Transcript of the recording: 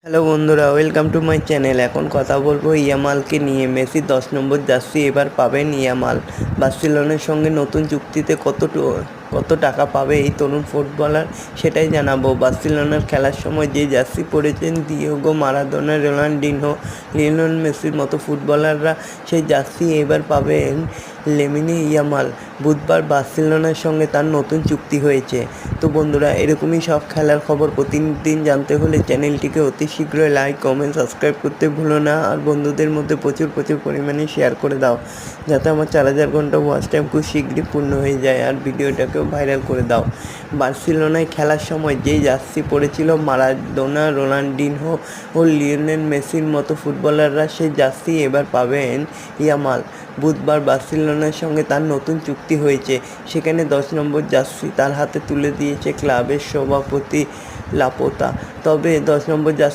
Hello বন্ধুরা, welcome to my channel. এখন কথা বলবো ইয়ামালকে নিয়ে। মেসি 10 নম্বর জার্সি এবার পাবেন ইয়ামাল। বার্সেলোনার সঙ্গে নতুন চুক্তিতে কত টাকা পাবে এই তরুণ ফুটবলার, সেটাই জানাবো। বার্সেলোনার খেলার সময় যে জার্সি পরেছেন দিয়েগো মারাদোনা, রোনাল্ডিনহো, লিওনেল মেসির মতো ফুটবলাররা, সেই জার্সি এবার পাবেন লেমিনে ইয়ামাল। বুধবার বার্সেলোনার সঙ্গে তার নতুন চুক্তি হয়েছে। তো বন্ধুরা, এরকমই সব খেলার খবর প্রতিদিন জানতে হলে চ্যানেলটিকে অতি শীঘ্রই লাইক, কমেন্ট, সাবস্ক্রাইব করতে ভুলো না। আর বন্ধুদের মধ্যে প্রচুর পরিমাণে শেয়ার করে দাও, যাতে আমার 4000 ঘন্টা ওয়াচ টাইম খুব শীঘ্রই পূর্ণ হয়ে যায়। আর ভিডিওটাকেও ভাইরাল করে দাও। বার্সেলোনায় খেলার সময় যেই জার্সি পরেছিল মারাদোনা, রোনাল্ডিনহো ও লিওনেল মেসির মতো ফুটবলাররা, সেই জার্সি এবার পাবেন ইয়ামাল। বুধবার বার্সেলোনার সঙ্গে তার নতুন চুক্তি হয়েছে। সেখানে 10 নম্বর জার্সি তার হাতে তুলে দিয়েছে ক্লাবের সভাপতি লাপোর্তা। তবে 10 নম্বর জার্সি